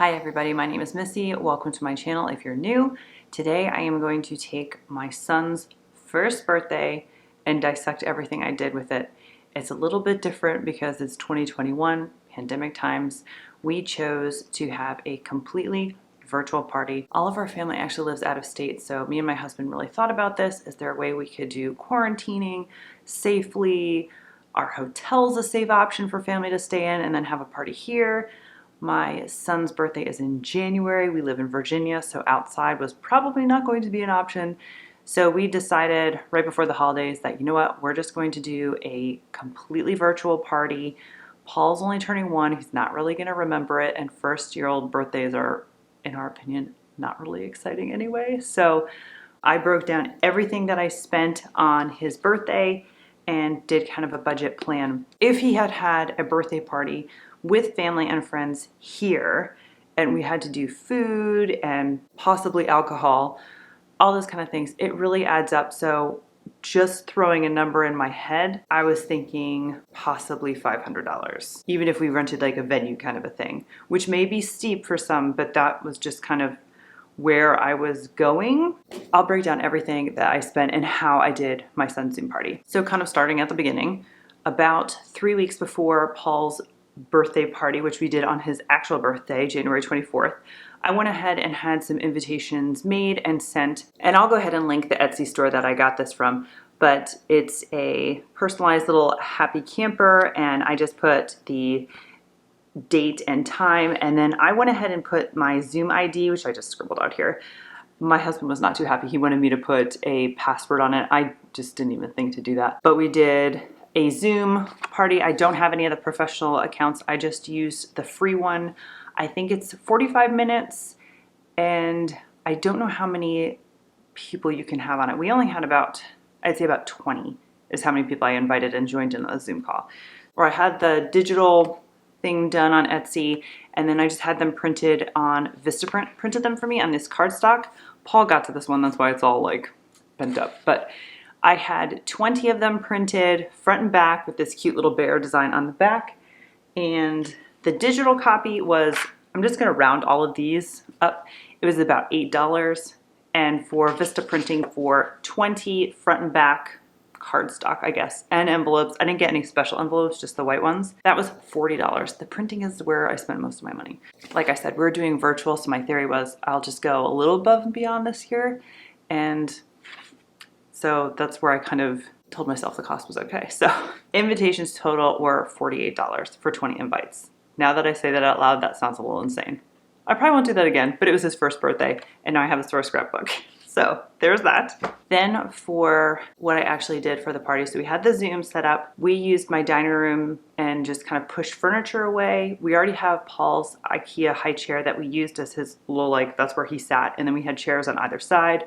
Hi everybody, my name is Missy. Welcome to my channel if you're new. Today I am going to take my son's first birthday and dissect everything I did with it. It's a little bit different because it's 2021, pandemic times. We chose to have a completely virtual party. All of our family actually lives out of state, so me and my husband really thought about this. Is there a way we could do quarantining safely? Are hotels a safe option for family to stay in and then have a party here? My son's birthday is in January. We live in Virginia, so outside was probably not going to be an option. So we decided right before the holidays that, you know what, we're just going to do a completely virtual party. Paul's only turning 1. He's not really going to remember it, and first-year-old birthdays are, in our opinion, not really exciting anyway. So I broke down everything that I spent on his birthday and did kind of a budget plan. If he had had a birthday party with family and friends here, and we had to do food and possibly alcohol, all those kind of things, it really adds up. So just throwing a number in my head, I was thinking possibly $500, even if we rented like a venue kind of a thing, which may be steep for some, but that was just kind of where I was going. I'll break down everything that I spent and how I did my son's Zoom party. So kind of starting at the beginning, about 3 weeks before Paul's birthday party, which we did on his actual birthday, January 24th, I went ahead and had some invitations made and sent, and I'll go ahead and link the Etsy store that I got this from, but it's a personalized little happy camper, and I just put the date and time, and then I went ahead and put my Zoom ID, which I just scribbled out here. My husband was not too happy. He wanted me to put a password on it. I just didn't even think to do that. But we did a Zoom party. I don't have any of the professional accounts. I just used the free one. I think it's 45 minutes, and I don't know how many people you can have on it. We only had about, I'd say about 20 is how many people I invited and joined in a Zoom call. Or I had the digital thing done on Etsy, and then I just had them printed on Vistaprint, printed them for me on this cardstock. Paul got to this one, that's why it's all like bent up. But I had 20 of them printed front and back with this cute little bear design on the back. And the digital copy was, I'm just gonna round all of these up, it was about $8. And for Vista printing for 20 front and back cardstock, I guess, and envelopes. I didn't get any special envelopes, just the white ones. That was $40. The printing is where I spent most of my money. Like I said, we're doing virtual, so my theory was I'll just go a little above and beyond this year. And so that's where I kind of told myself the cost was okay. So invitations total were $48 for 20 invites. Now that I say that out loud, that sounds a little insane. I probably won't do that again, but it was his first birthday, and now I have a store scrapbook. So there's that. Then for what I actually did for the party, so we had the Zoom set up. We used my dining room and just kind of pushed furniture away. We already have Paul's IKEA high chair that we used as his little, like, that's where he sat. And then we had chairs on either side.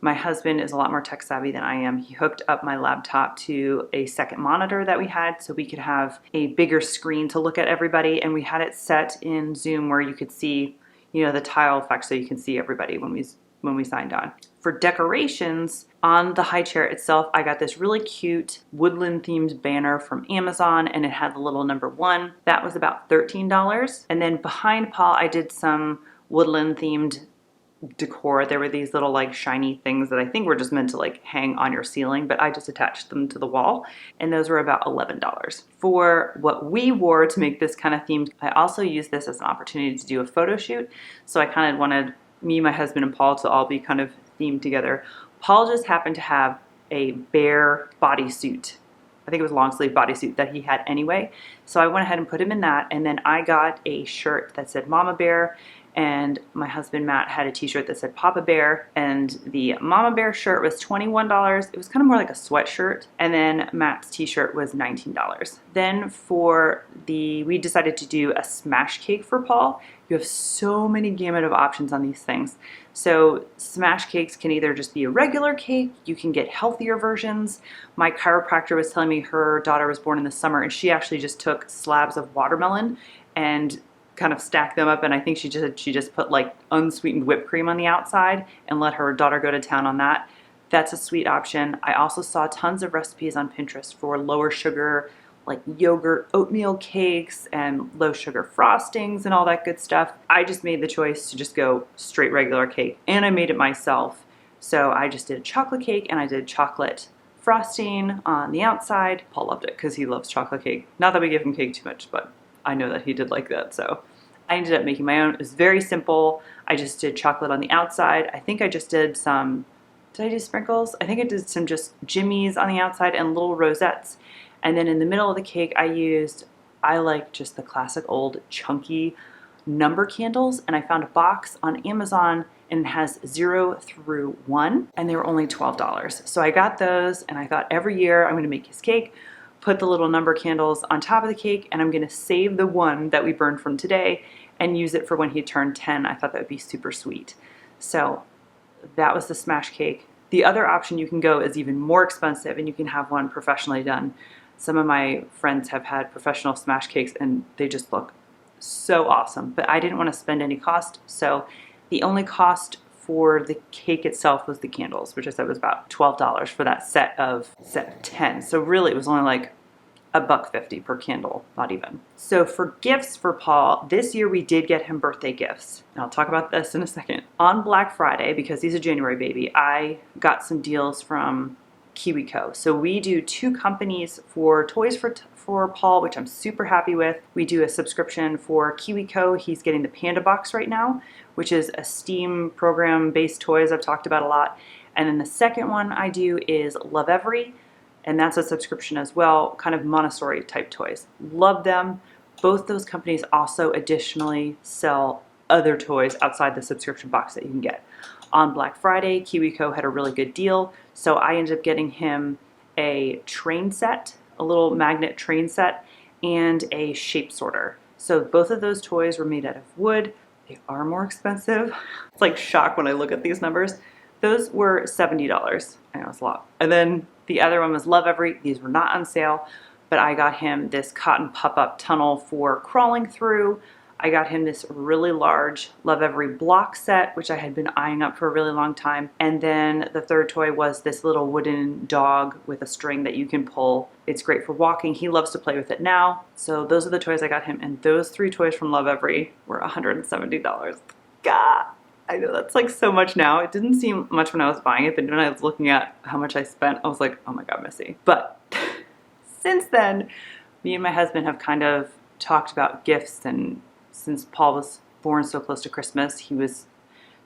My husband is a lot more tech savvy than I am. He hooked up my laptop to a second monitor that we had so we could have a bigger screen to look at everybody. And we had it set in Zoom where you could see, you know, the tile effect so you can see everybody when we signed on. For decorations, on the high chair itself, I got this really cute woodland themed banner from Amazon, and it had the little number 1. That was about $13. And then behind Paul, I did some woodland themed decor. There were these little like shiny things that I think were just meant to like hang on your ceiling, but I just attached them to the wall, and those were about $11. For what we wore to make this kind of themed, I also used this as an opportunity to do a photo shoot. So I kind of wanted me, my husband, and Paul to all be kind of themed together. Paul just happened to have a bear bodysuit. I think it was a long sleeve bodysuit that he had anyway. So I went ahead and put him in that, and then I got a shirt that said Mama Bear, and my husband Matt had a t-shirt that said Papa Bear, and the Mama Bear shirt was $21. It was kind of more like a sweatshirt, and then Matt's t-shirt was $19. Then we decided to do a smash cake for Paul. You have so many gamut of options on these things. So smash cakes can either just be a regular cake, you can get healthier versions. My chiropractor was telling me her daughter was born in the summer, and she actually just took slabs of watermelon and kind of stacked them up, and I think she just put like unsweetened whipped cream on the outside and let her daughter go to town on that. That's a sweet option. I also saw tons of recipes on Pinterest for lower sugar, like yogurt oatmeal cakes and low sugar frostings and all that good stuff. I just made the choice to just go straight regular cake, and I made it myself. So I just did a chocolate cake and I did chocolate frosting on the outside. Paul loved it because he loves chocolate cake. Not that we give him cake too much, but I know that he did like that. So I ended up making my own. It was very simple. I just did chocolate on the outside. I think I just did some, did I do sprinkles? I think I did some just jimmies on the outside and little rosettes. And then in the middle of the cake, I like just the classic old chunky number candles. And I found a box on Amazon and it has 0 through 1, and they were only $12. So I got those, and I thought every year I'm gonna make his cake, put the little number candles on top of the cake, and I'm gonna save the one that we burned from today and use it for when he turned 10. I thought that would be super sweet. So that was the smash cake. The other option you can go is even more expensive, and you can have one professionally done. Some of my friends have had professional smash cakes and they just look so awesome, but I didn't want to spend any cost. So the only cost for the cake itself was the candles, which I said was about $12 for that set of 10. So really it was only like $1.50 per candle, not even. So for gifts for Paul, this year we did get him birthday gifts. And I'll talk about this in a second. On Black Friday, because he's a January baby, I got some deals from KiwiCo. So we do 2 companies for toys for Paul, which I'm super happy with. We do a subscription for KiwiCo. He's getting the Panda Box right now, which is a STEAM program-based toys I've talked about a lot. And then the second one I do is Lovevery, and that's a subscription as well, kind of Montessori type toys. Love them. Both those companies also additionally sell other toys outside the subscription box that you can get. On Black Friday, KiwiCo had a really good deal, so I ended up getting him a train set, a little magnet train set, and a shape sorter. So both of those toys were made out of wood. They are more expensive. It's like shock when I look at these numbers. Those were $70. I know it's a lot. And then the other one was Lovevery. These were not on sale, but I got him this cotton pop-up tunnel for crawling through. I got him this really large Lovevery block set, which I had been eyeing up for a really long time. And then the third toy was this little wooden dog with a string that you can pull. It's great for walking. He loves to play with it now. So those are the toys I got him. And those 3 toys from Lovevery were $170. God, I know that's like so much now. It didn't seem much when I was buying it, but when I was looking at how much I spent, I was like, oh my God, Missy. But since then, me and my husband have kind of talked about gifts, and since Paul was born so close to Christmas, he was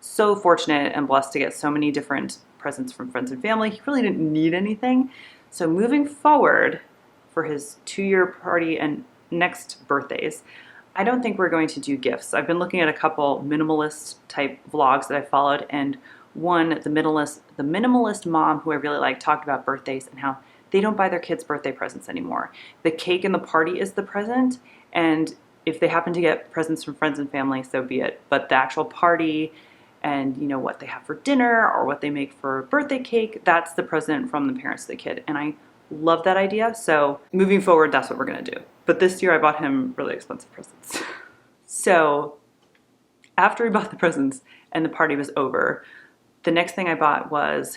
so fortunate and blessed to get so many different presents from friends and family. He really didn't need anything. So moving forward for his 2-year party and next birthdays, I don't think we're going to do gifts. I've been looking at a couple minimalist type vlogs that I followed, and one, the minimalist mom who I really like, talked about birthdays and how they don't buy their kids birthday presents anymore. The cake and the party is the present, and if they happen to get presents from friends and family, so be it. But the actual party and what they have for dinner or what they make for birthday cake, that's the present from the parents to the kid. And I love that idea. So moving forward, that's what we're gonna do. But this year I bought him really expensive presents. So after we bought the presents and the party was over, the next thing I bought was,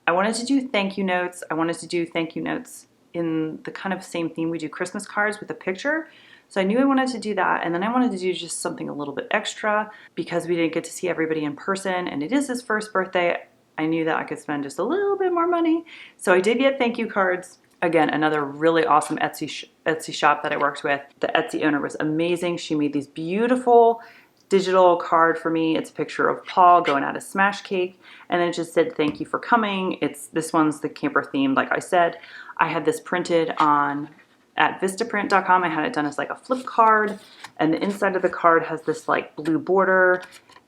I wanted to do thank you notes. I wanted to do thank you notes in the kind of same theme we do Christmas cards with a picture. So I knew I wanted to do that, and then I wanted to do just something a little bit extra because we didn't get to see everybody in person, and it is his first birthday. I knew that I could spend just a little bit more money. So I did get thank you cards. Again, another really awesome Etsy shop that I worked with. The Etsy owner was amazing. She made these beautiful digital card for me. It's a picture of Paul going at a smash cake, and then it just said thank you for coming. This one's the camper themed, like I said. I had this printed at vistaprint.com. I had it done as like a flip card, and the inside of the card has this like blue border,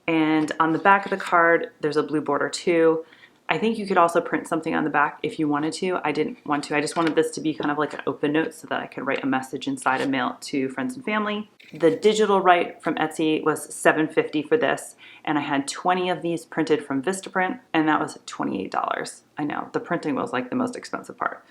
and on the back of the card there's a blue border too. I think you could also print something on the back if you wanted to. I didn't want to. I just wanted this to be kind of like an open note so that I could write a message inside and mail it to friends and family. The digital write from Etsy was $7.50 for this, and I had 20 of these printed from Vistaprint, and that was $28. I know, the printing was like the most expensive part.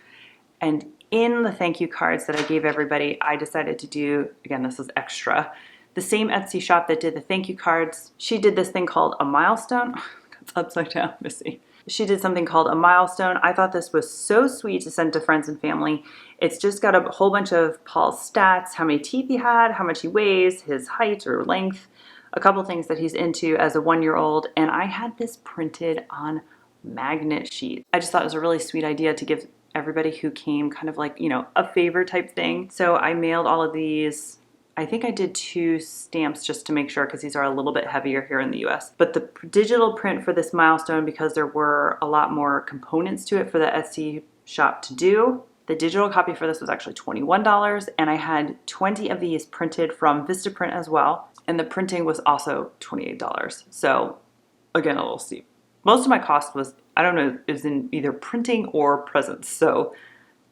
And in the thank you cards that I gave everybody, I decided to do, again, this is extra, the same Etsy shop that did the thank you cards. She did this thing called a milestone. That's upside down, Missy. she did something called a milestone. I thought this was so sweet to send to friends and family. It's just got a whole bunch of Paul's stats, how many teeth he had, how much he weighs, his height or length, a couple things that he's into as a 1-year-old, and I had this printed on magnet sheet. I just thought it was a really sweet idea to give everybody who came kind of like, you know, a favor type thing. So I mailed all of these. I think I did 2 stamps just to make sure because these are a little bit heavier here in the US. But the digital print for this milestone, because there were a lot more components to it for the Etsy shop to do, the digital copy for this was actually $21, and I had 20 of these printed from Vistaprint as well, and the printing was also $28. So again, a little steep. Most of my cost was, I don't know, it was in either printing or presents. So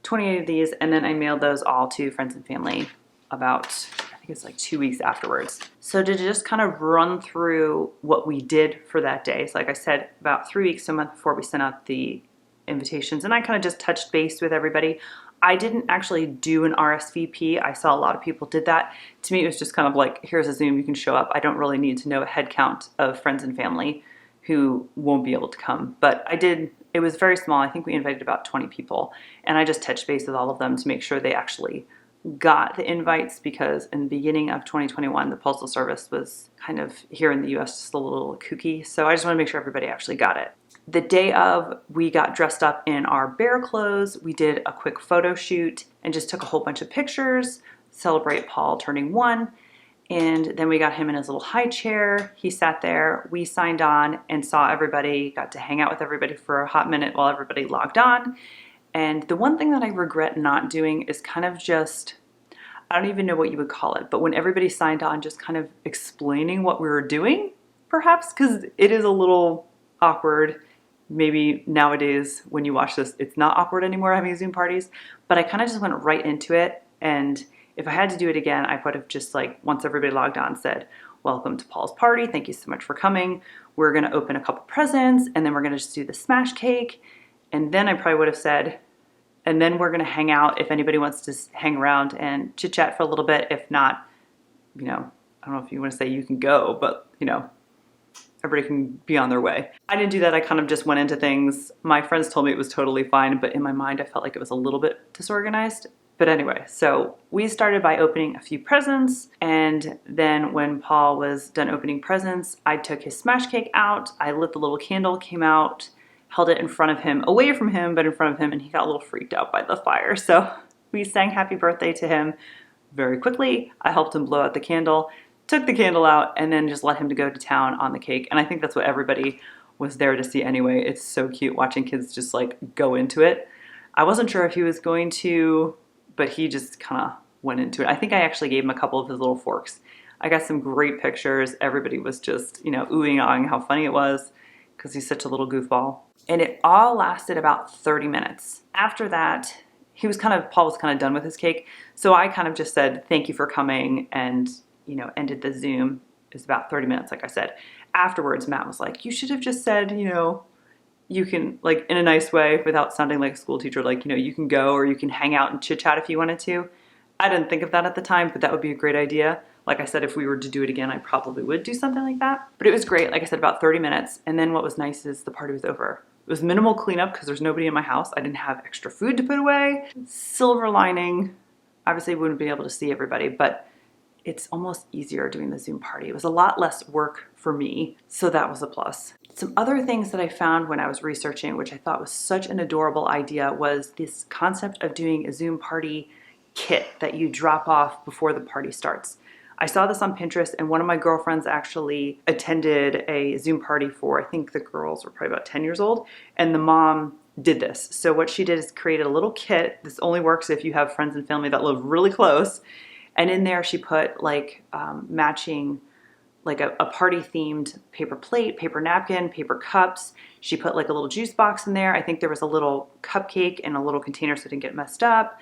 28 of these, and then I mailed those all to friends and family about, I think it's like 2 weeks afterwards. So to just kind of run through what we did for that day. So like I said, about 3 weeks to a month before we sent out the invitations, and I kind of just touched base with everybody. I didn't actually do an RSVP. I saw a lot of people did that. To me, it was just kind of like, here's a Zoom, you can show up. I don't really need to know a head count of friends and family who won't be able to come. But I did, it was very small. I think we invited about 20 people, and I just touched base with all of them to make sure they actually got the invites, because in the beginning of 2021, the Postal Service was kind of, here in the US, just a little kooky. So I just want to make sure everybody actually got it. The day of, we got dressed up in our bear clothes. We did a quick photo shoot and just took a whole bunch of pictures, celebrate Paul turning 1. And then we got him in his little high chair. He sat there, we signed on and saw everybody, got to hang out with everybody for a hot minute while everybody logged on. And the one thing that I regret not doing is kind of just, I don't even know what you would call it, but when everybody signed on, just kind of explaining what we were doing, perhaps, because it is a little awkward. Maybe nowadays when you watch this, it's not awkward anymore having Zoom parties, but I kind of just went right into it. And if I had to do it again, I would have just, like, once everybody logged on, said, welcome to Paul's party. Thank you so much for coming. We're going to open a couple presents, and then we're going to just do the smash cake. And then I probably would have said, and then we're going to hang out if anybody wants to hang around and chit chat for a little bit. If not, you know, I don't know if you want to say you can go, but, you know, everybody can be on their way. I didn't do that. I kind of just went into things. My friends told me it was totally fine, but in my mind, I felt like it was a little bit disorganized. But anyway, so we started by opening a few presents, and then when Paul was done opening presents, I took his smash cake out, I lit the little candle, came out, held it in front of him, away from him, but in front of him, and he got a little freaked out by the fire. So we sang happy birthday to him very quickly. I helped him blow out the candle, took the candle out, and then just let him to go to town on the cake. And I think that's what everybody was there to see anyway. It's so cute watching kids just like go into it. I wasn't sure if he was going to, but he just kind of went into it. I think I actually gave him a couple of his little forks. I got some great pictures. Everybody was just, you know, oohing, ahhing how funny it was, because he's such a little goofball. And it all lasted about 30 minutes. After that, Paul was kind of done with his cake. So I kind of just said, thank you for coming, and, you know, ended the Zoom. It was about 30 minutes, like I said. Afterwards, Matt was like, you should have just said, you know, you can, like, in a nice way, without sounding like a school teacher, like, you know, you can go or you can hang out and chit chat if you wanted to. I didn't think of that at the time, but that would be a great idea. Like I said, if we were to do it again, I probably would do something like that. But it was great. Like I said, about 30 minutes. And then what was nice is the party was over. It was minimal cleanup because there's nobody in my house. I didn't have extra food to put away. Silver lining, obviously we wouldn't be able to see everybody, but it's almost easier doing the Zoom party. It was a lot less work for me, so that was a plus. Some other things that I found when I was researching, which I thought was such an adorable idea, was this concept of doing a Zoom party kit that you drop off before the party starts. I saw this on Pinterest, and one of my girlfriends actually attended a Zoom party for, I think the girls were probably about 10 years old, and the mom did this. So what she did is created a little kit. This only works if you have friends and family that live really close. And in there she put like matching, like a party themed paper plate, paper napkin, paper cups. She put like a little juice box in there. I think there was a little cupcake in a little container so it didn't get messed up.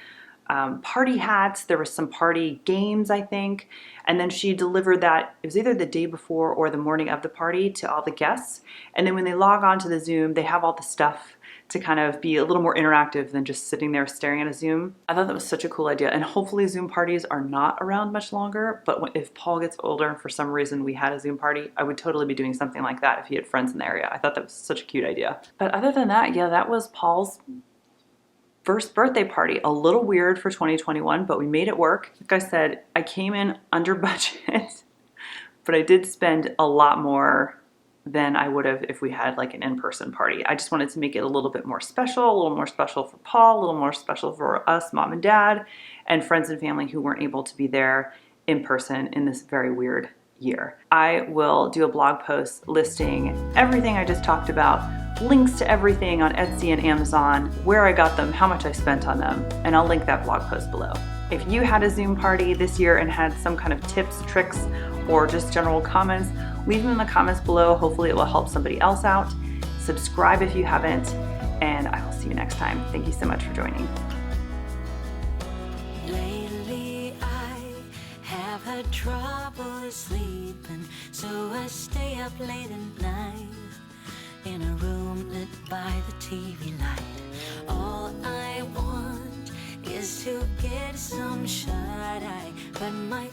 Party hats, there was some party games, I think. And then she delivered that, it was either the day before or the morning of the party, to all the guests. And then when they log on to the Zoom, they have all the stuff to kind of be a little more interactive than just sitting there staring at a Zoom. I thought that was such a cool idea, and hopefully Zoom parties are not around much longer, but if Paul gets older and for some reason we had a Zoom party, I would totally be doing something like that if he had friends in the area. I thought that was such a cute idea. But other than that, yeah, that was Paul's first birthday party. A little weird for 2021, but we made it work. Like I said, I came in under budget, but I did spend a lot more than I would have if we had like an in-person party. I just wanted to make it a little bit more special, a little more special for Paul, a little more special for us, mom and dad, and friends and family who weren't able to be there in person in this very weird year. I will do a blog post listing everything I just talked about, links to everything on Etsy and Amazon, where I got them, how much I spent on them, and I'll link that blog post below. If you had a Zoom party this year and had some kind of tips, tricks, or just general comments, leave them in the comments below. Hopefully it will help somebody else out. Subscribe if you haven't, and I will see you next time. Thank you so much for joining. Lately I have had trouble sleeping, so I stay up late at night in a room lit by the TV light. All I want is to get some shut-eye, but my